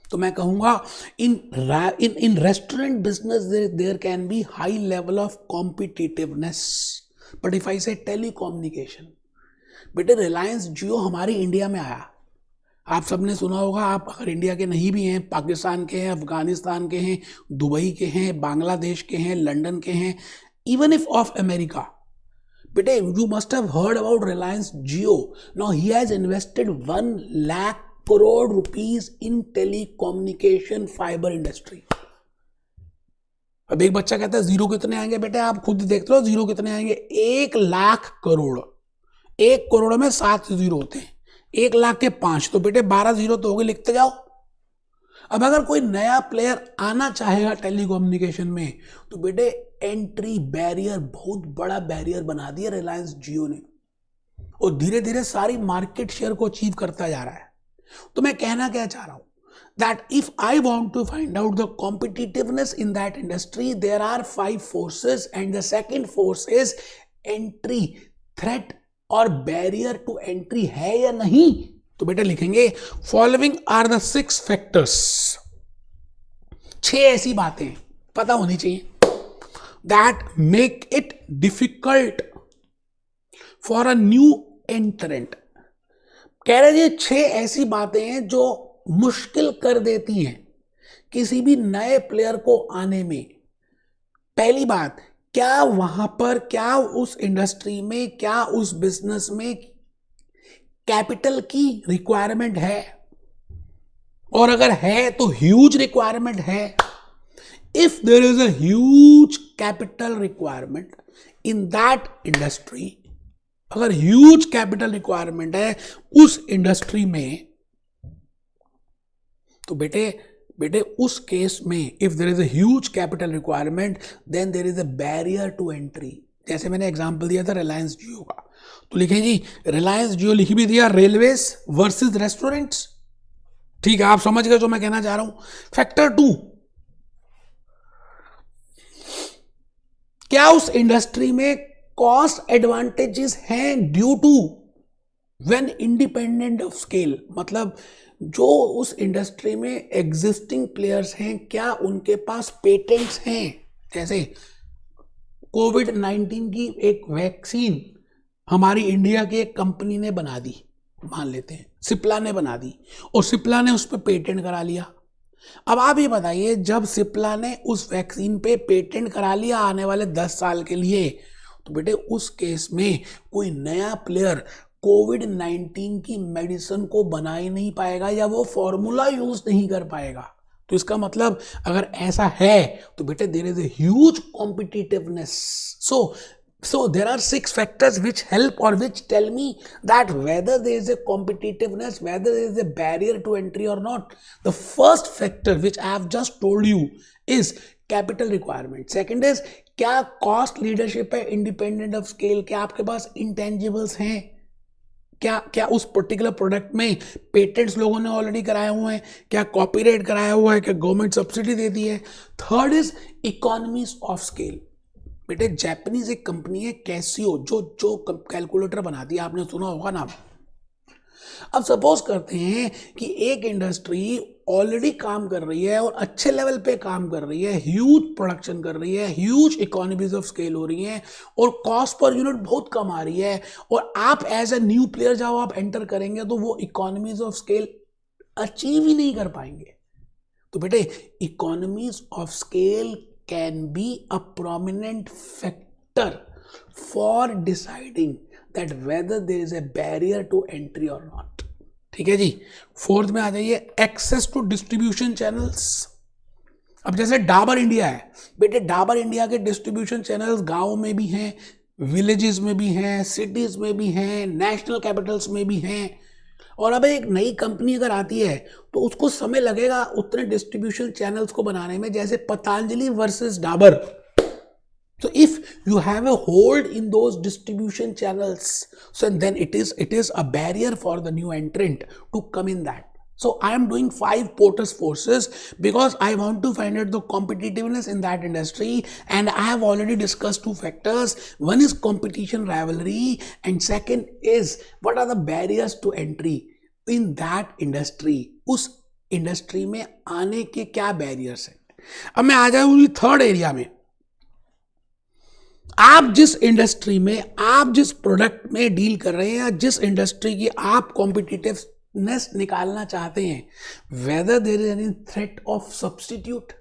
तो मैं कहूंगा in restaurant business there can be high level of competitiveness. But if I say telecommunication, बेटे रिलायंस जियो हमारी इंडिया में आया, आप सबने सुना होगा। आप अगर इंडिया के नहीं भी हैं, पाकिस्तान के हैं, अफगानिस्तान के हैं, दुबई के हैं, बांग्लादेश के हैं, लंदन के हैं, इवन इफ ऑफ अमेरिका, बेटे you must have heard about Reliance Jio. Now he has invested 1 lakh crore rupees in telecommunication fibre industry. अब एक बच्चा कहता है जीरो कितने आएंगे? बेटे आप खुद देखते हो जीरो कितने आएंगे, 1 लाख करोड़। 1 करोड़ में 7 जीरो होते हैं, 1 लाख के 5, तो बेटे 12 जीरो तो हो गए, लिखते जाओ। अब अगर कोई नया प्लेयर आना चाहेगा टेलीकम्युनिकेशन में, तो बेटे एंट्री बैरियर, बहुत बड़ा बैरियर बना दिया रिलायंस जियो ने, और धीरे धीरे सारी मार्केट शेयर को अचीव करता जा रहा है। तो मैं कहना क्या चाह रहा हूं, that if I want to find out the competitiveness in that industry, there are 5 forces, and the second force is entry threat और barrier to entry है या नहीं। तो बेटा लिखेंगे following are the 6 factors, 6 ऐसी बातें पता होनी चाहिए that make it difficult for a new entrant। कह रहे ये 6 ऐसी बातें हैं जो मुश्किल कर देती हैं किसी भी नए प्लेयर को आने में। पहली बात, क्या वहां पर, क्या उस इंडस्ट्री में, क्या उस बिजनेस में कैपिटल की रिक्वायरमेंट है, और अगर है तो ह्यूज रिक्वायरमेंट है। If there is a huge capital requirement in that industry, अगर ह्यूज कैपिटल रिक्वायरमेंट है उस इंडस्ट्री में, तो बेटे उस केस में if there is a huge capital requirement, then there is a barrier to entry. जैसे मैंने एग्जांपल दिया था रिलायंस जियो का, तो लिखे जी रिलायंस जियो, लिख भी दिया रेलवेज वर्सेस रेस्टोरेंट्स। ठीक है, आप समझ गए जो मैं कहना चाह रहा हूं। फैक्टर 2, क्या उस इंडस्ट्री में कॉस्ट एडवांटेजेस हैं due to when independent of scale, मतलब जो उस इंडस्ट्री में एग्जिस्टिंग प्लेयर्स हैं क्या उनके पास पेटेंट्स हैं। जैसे कोविड-19 की एक वैक्सीन हमारी इंडिया की एक कंपनी ने बना दी, मान लेते हैं सिप्ला ने बना दी, और सिप्ला ने उस पर पेटेंट करा लिया। अब आप ये बताइए, जब सिप्ला ने उस वैक्सीन पे पेटेंट करा लिया आने वाले 10 साल के लिए, तो बेटे उस केस में कोई नया प्लेयर कोविड-19 की मेडिसिन को बना ही नहीं पाएगा या वो फॉर्मूला यूज नहीं कर पाएगा। तो इसका मतलब अगर ऐसा है तो बेटे there is a huge competitiveness. So there are 6 factors which help or which tell me that whether there is a competitiveness, whether there is a barrier to entry or not. The first factor which I have just told you is capital requirement. Second is क्या cost leadership है independent of scale, क्या आपके पास intangibles हैं, क्या उस पर्टिकुलर प्रोडक्ट में पेटेंट्स लोगों ने ऑलरेडी कराए हुए हैं, क्या कॉपीराइट कराया हुआ है, क्या गवर्नमेंट सब्सिडी देती है। Third is economies of scale. बेटे जापानीज एक कंपनी है कैसियो, जो कैलकुलेटर बनाती है, आपने सुना होगा नाम। अब सपोज करते हैं कि एक इंडस्ट्री ऑलरेडी काम कर रही है और अच्छे लेवल पे काम कर रही है, ह्यूज प्रोडक्शन कर रही है, ह्यूज इकोनॉमीज ऑफ स्केल हो रही हैं और कॉस्ट पर यूनिट बहुत कम आ रही है, और आप एज ए न्यू प्लेयर जब आप एंटर करेंगे तो वो इकोनॉमीज ऑफ स्केल अचीव ही नहीं कर पाएंगे। तो बेटे economies of scale can be a prominent factor for deciding that whether there is a barrier to entry or not। ठीक है जी। फोर्थ में आ जाइए, एक्सेस टू डिस्ट्रीब्यूशन चैनल्स। अब जैसे डाबर इंडिया है, बेटे डाबर इंडिया के डिस्ट्रीब्यूशन चैनल्स गांव में भी हैं, विलेजेस में भी हैं, सिटीज में भी हैं, नेशनल कैपिटल्स में भी हैं। और अब एक नई कंपनी अगर आती है तो उसको समय लगेगा उतने डिस्ट्रीब्यूशन चैनल्स को बनाने में, जैसे Patanjali versus Dabur. So if you have a hold in those distribution channels, so then it is a barrier for the new entrant to come in that. So I am doing 5 Porter's forces because I want to find out the competitiveness in that industry, and I have already discussed 2 factors. One is competition rivalry, and second is what are the barriers to entry in that industry. उस इंडस्ट्री में आने के क्या बैरियर्स हैं। अब मैं आ जाऊंगी थर्ड एरिया में। आप जिस इंडस्ट्री में, आप जिस प्रोडक्ट में डील कर रहे हैं या जिस इंडस्ट्री की आप कॉम्पिटिटिवनेस निकालना चाहते हैं, whether there is any threat of substitute.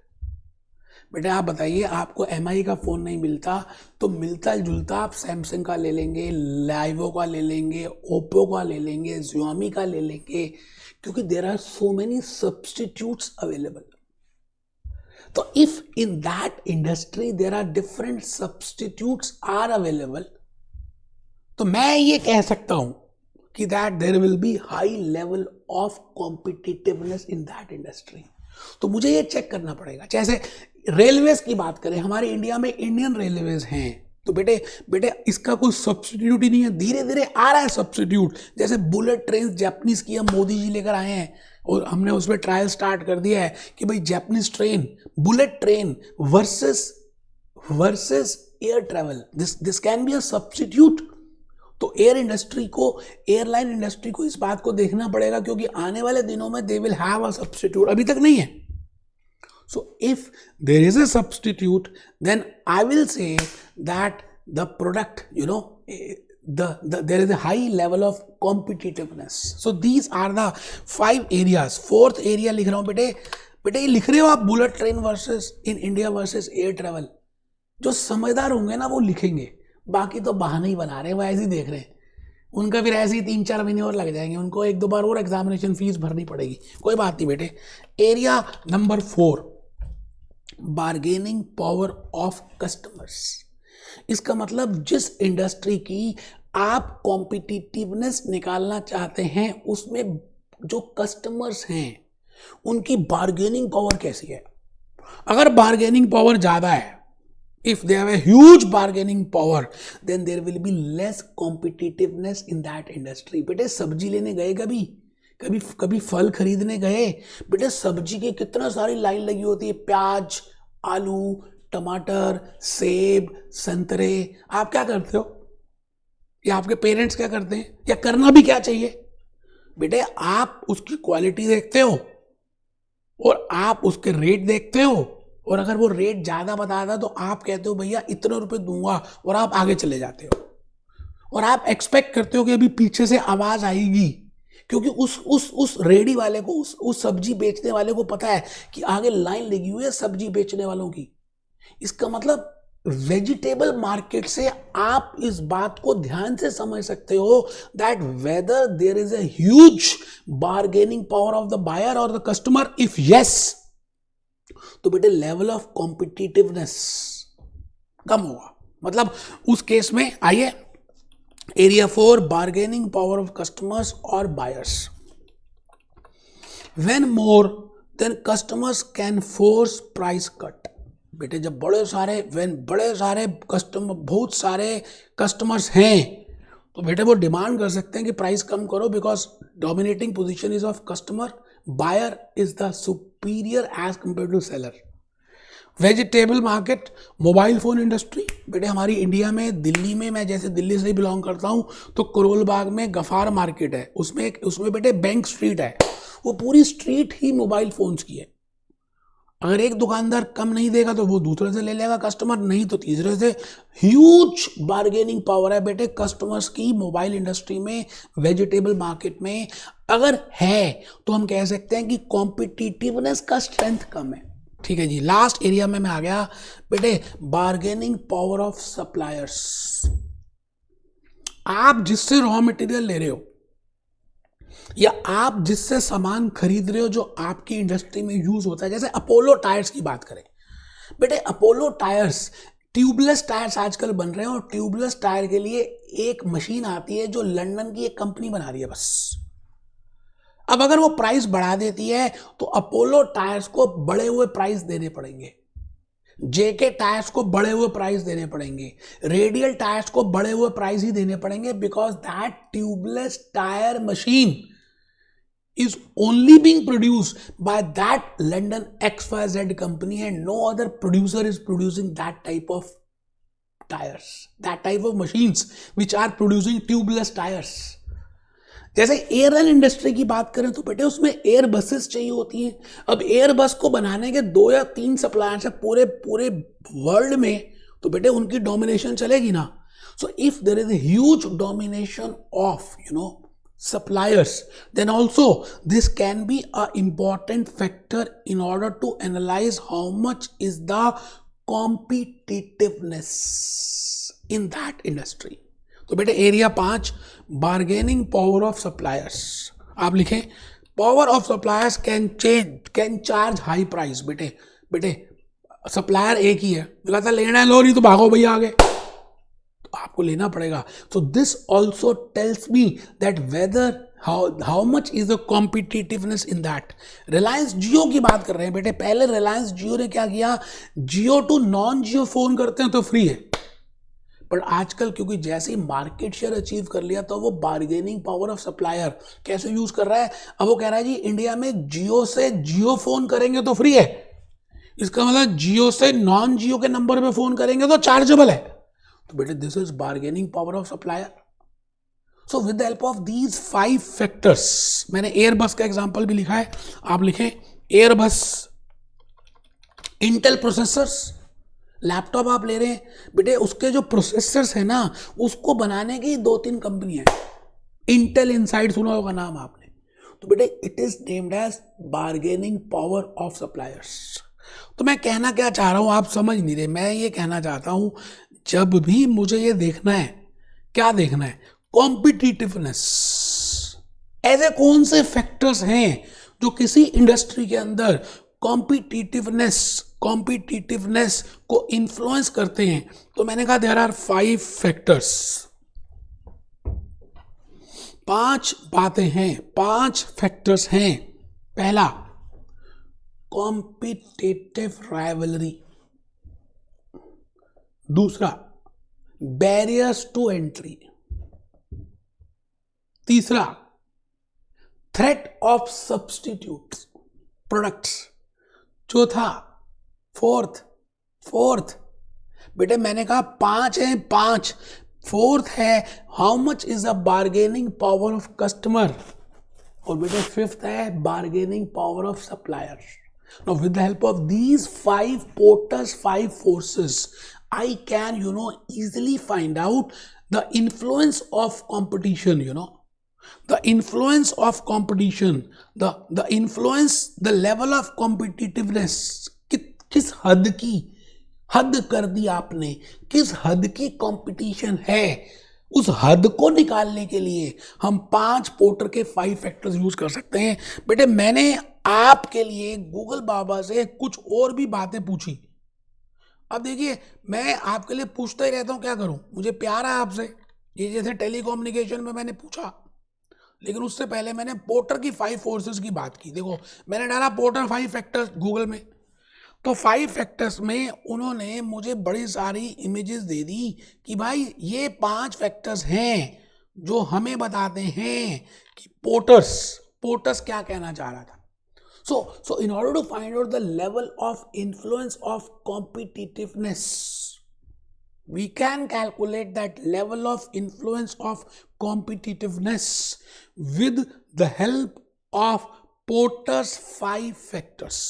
बेटे आप बताइए, आपको MI का फ़ोन नहीं मिलता तो मिलता जुलता आप सैमसंग का ले लेंगे, लाइवो का ले लेंगे, ओप्पो का ले लेंगे, Xiaomi का ले लेंगे, क्योंकि there are so many substitutes available. तो if in that industry there are different substitutes are available, तो मैं ये कह सकता हूं कि that there will be high level of competitiveness in that industry। तो मुझे ये चेक करना पड़ेगा। जैसे रेलवेज की बात करें, हमारे इंडिया में इंडियन रेलवेज हैं, तो बेटे बेटे इसका कोई सब्स्टिट्यूट ही नहीं है। धीरे धीरे आ रहा है सब्स्टिट्यूट, जैसे बुलेट ट्रेन जापानीज की हम मोदी जी लेकर आए हैं और हमने उसमें ट्रायल स्टार्ट कर दिया है कि भाई Japanese train, bullet train versus air travel, this can be a substitute. तो एयरलाइन इंडस्ट्री को इस बात को देखना पड़ेगा, क्योंकि आने वाले दिनों में they will have a substitute, अभी तक नहीं है। So if there is a substitute, then I will say that the product, there is a high level of competitiveness. So these are the 5 areas. Fourth area लिख रहा हूँ बेटे ये लिख रहे हो आप, bullet train versus in India versus air travel. जो समझदार होंगे ना वो लिखेंगे, बाकी तो बहाने ही बना रहे हैं, वो ऐसे ही देख रहे हैं। उनका फिर ऐसे ही 3-4 महीने और लग जाएंगे, उनको 1-2 बार और एग्जामिनेशन फीस भरनी पड़ेगी। कोई बात नहीं बेटे। Area number 4, bargaining power of customers. इसका मतलब जिस इंडस्ट्री की आप कॉम्पिटिटिवनेस निकालना चाहते हैं, उसमें जो कस्टमर्स हैं उनकी बार्गेनिंग पावर कैसी है। अगर बार्गेनिंग पावर ज्यादा है, if they have a huge bargaining power, then there will be less competitiveness in that industry. बेटे सब्जी लेने गए कभी फल खरीदने गए, बेटे सब्जी के कितना सारी लाइन लगी होती है, प्याज, आलू, टमाटर, सेब, संतरे। आप क्या करते हो, या आपके पेरेंट्स क्या करते हैं, या करना भी क्या चाहिए बेटे, आप उसकी क्वालिटी देखते हो और आप उसके रेट देखते हो, और अगर वो रेट ज्यादा बताता तो आप कहते हो भैया इतने रुपए दूंगा, और आप आगे चले जाते हो, और आप एक्सपेक्ट करते हो कि अभी पीछे से आवाज आएगी, क्योंकि उस रेडी वाले को, उस सब्जी बेचने वाले को पता है कि आगे लाइन लगी हुई है सब्जी बेचने वालों की। इसका मतलब वेजिटेबल मार्केट से आप इस बात को ध्यान से समझ सकते हो that whether there is a huge bargaining power of the buyer और द कस्टमर। इफ यस, तो बेटे लेवल ऑफ कॉम्पिटिटिवनेस कम होगा। मतलब उस केस में आइए, area 4, bargaining power of customers और buyers. When more then customers can force price cut. बेटे जब बहुत सारे कस्टमर्स हैं, तो बेटे वो डिमांड कर सकते हैं कि प्राइस कम करो, because dominating position is of customer, buyer is the superior as compare to seller. Vegetable market, mobile phone industry, बेटे हमारी इंडिया में, दिल्ली में, मैं जैसे दिल्ली से ही बिलोंग करता हूँ, तो करोल बाग में गफार मार्केट है, उसमें बेटे बैंक स्ट्रीट है, वो पूरी स्ट्रीट ही मोबाइल फोन्स की है। अगर एक दुकानदार कम नहीं देगा तो वो दूसरे से ले लेगा कस्टमर, नहीं तो तीसरे से। ह्यूज बार्गेनिंग पावर है बेटे कस्टमर्स की मोबाइल इंडस्ट्री में, वेजिटेबल मार्केट में। अगर है तो हम कह सकते हैं कि कॉम्पिटिटिवनेस का स्ट्रेंथ कम है। ठीक है जी। लास्ट एरिया में मैं आ गया बेटे, बार्गेनिंग पावर ऑफ सप्लायर्स। आप जिससे रॉ मटेरियल ले रहे हो या आप जिससे सामान खरीद रहे हो जो आपकी इंडस्ट्री में यूज होता है, जैसे अपोलो टायर्स की बात करें बेटे, अपोलो टायर्स, ट्यूबलेस टायर्स आजकल बन रहे हैं, और ट्यूबलेस टायर के लिए एक मशीन आती है जो लंदन की एक कंपनी बना रही है बस। अब अगर वो प्राइस बढ़ा देती है तो अपोलो टायर्स को बढ़े हुए प्राइस देने पड़ेंगे, जेके टायर्स को बढ़े हुए प्राइस देने पड़ेंगे, रेडियल टायर्स को बढ़े हुए प्राइस ही देने पड़ेंगे, because that tubeless tyre machine is only being produced by that London XYZ company, and no other producer is producing that type of tires, that type of machines which are producing tubeless tires. जैसे एयरलाइन इंडस्ट्री की बात करें तो बेटे उसमें एयर बसेस चाहिए होती हैं। अब एयर बस को बनाने के 2 या 3 सप्लायर्स है पूरे वर्ल्ड में, तो बेटे उनकी डोमिनेशन चलेगी ना। So if there is a huge domination of suppliers, then also this can be an important factor in order to analyze how much is the competitiveness in that industry. तो बेटे area 5, bargaining power of suppliers. आप लिखें, power of suppliers can charge high price. बेटे सप्लायर एक ही है, कहता लेना है लो, नहीं तो भागो भैया आगे, आपको लेना पड़ेगा। तो this also tells me that whether how much is the competitiveness in that. Reliance Jio की बात कर रहे हैं बेटे, पहले रिलायंस जियो ने क्या किया, जियो टू नॉन जियो फोन करते हैं तो फ्री है, पर आजकल क्योंकि जैसे ही मार्केट शेयर अचीव कर लिया तो वो बार्गेनिंग पावर ऑफ सप्लायर कैसे यूज कर रहा है। अब वो कह रहा है जी इंडिया में जियो से जियो फोन करेंगे तो फ्री है, इसका मतलब जियो से नॉन जियो के नंबर पे फोन करेंगे तो चार्जेबल है। तो बेटे this is bargaining power of supplier. So with the help of these 5 factors, मैंने एयरबस का एग्जांपल भी लिखा है, आप लिखें एयरबस, इंटेल प्रोसेसर्स, लैपटॉप आप ले रहे हैं बेटे, उसके जो प्रोसेसर्स है ना उसको बनाने की 2-3 कंपनी है, इंटेल इनसाइड सुना होगा नाम आपने, तो बेटे it is named as bargaining power of suppliers. तो मैं कहना क्या चाह रहा हूं आप समझ नहीं रहे, मैं ये कहना चाहता हूं जब भी मुझे ये देखना है, क्या देखना है, कॉम्पिटिटिवनेस, ऐसे कौन से फैक्टर्स हैं जो किसी इंडस्ट्री के अंदर कॉम्पिटिटिवनेस को इन्फ्लुएंस करते हैं। तो मैंने कहा देयर आर 5 फैक्टर्स, 5 बातें हैं, 5 फैक्टर्स हैं। पहला, कॉम्पिटिटिव राइवलरी। दूसरा, बैरियर्स टू एंट्री। तीसरा, थ्रेट ऑफ सब्स्टिट्यूट प्रोडक्ट्स। चौथा, फोर्थ बेटे मैंने कहा 5 है, 5। फोर्थ है how much is the bargaining power of customer, और बेटे 5th है bargaining power of supplier. Now with the help of these 5 porters, 5 forces, I can easily find out the influence of competition, the influence of competition, the influence, the level of competitiveness, किस हद कर दी आपने, किस हद की कंपटीशन है, उस हद को निकालने के लिए हम 5 पोर्टर के 5 फैक्टर्स यूज कर सकते हैं। बेटे मैंने आपके लिए गूगल बाबा से कुछ और भी बातें पूछी। अब देखिए मैं आपके लिए पूछता ही रहता हूं, क्या करूं, मुझे प्यार है आपसे, ये जैसे टेलीकम्युनिकेशन में मैंने पूछा, लेकिन उससे पहले मैंने पोर्टर की 5 फोर्सेस की बात की। देखो मैंने डाला पोर्टर 5 फैक्टर्स गूगल में, तो 5 फैक्टर्स में उन्होंने मुझे बड़ी सारी इमेजेस दे दी कि भाई ये 5 फैक्टर्स हैं जो हमें बताते हैं कि पोर्टर्स क्या कहना चाह रहा था। So in order to find out the level of influence of competitiveness, we can calculate that level of influence of competitiveness with the help of Porter's 5 factors.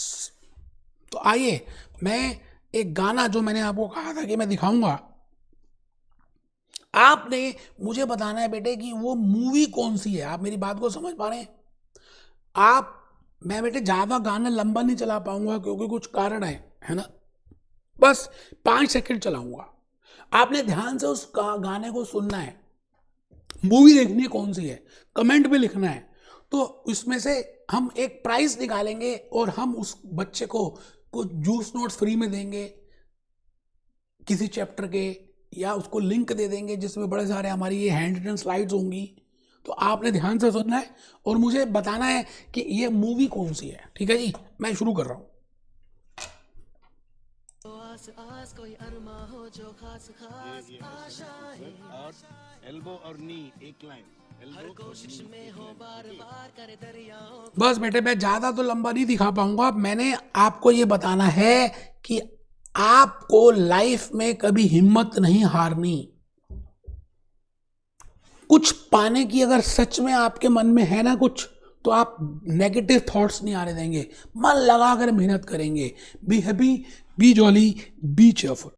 तो आइए मैं एक गाना जो मैंने आपको कहा था कि मैं दिखाऊंगा, आपने मुझे बताना है बेटे कि वो मूवी कौन सी है। आप मेरी बात को समझ पा रहे हैं? मैं बेटे ज्यादा गाना लंबा नहीं चला पाऊंगा क्योंकि कुछ कारण है ना, बस 5 सेकंड चलाऊंगा। आपने ध्यान से उस गाने को सुनना है, मूवी देखनी है कौन सी है, कमेंट में लिखना है। तो इसमें से हम एक प्राइस निकालेंगे और हम उस बच्चे को कुछ जूस नोट्स फ्री में देंगे किसी चैप्टर के, या उसको लिंक दे देंगे जिसमें बड़े सारे हमारी ये हैंड रिटन स्लाइड्स होंगी। तो आपने ध्यान से सुनना है और मुझे बताना है कि ये मूवी कौन सी है। ठीक है जी, मैं शुरू कर रहा हूं। कोई अरमा हो जो खास आशा है, और एल्बो और नी एक लाइन, हर कोशिश में हो बार बार करे दरियाओं। बस बेटे मैं ज्यादा तो लंबा नहीं दिखा पाऊंगा। मैंने आपको ये बताना है कि आपको लाइफ में कभी हिम्मत नहीं हारनी। कुछ पाने की अगर सच में आपके मन में है ना कुछ, तो आप नेगेटिव थॉट्स नहीं आने देंगे, मन लगाकर मेहनत करेंगे। Be happy, B jolly, B cheerful.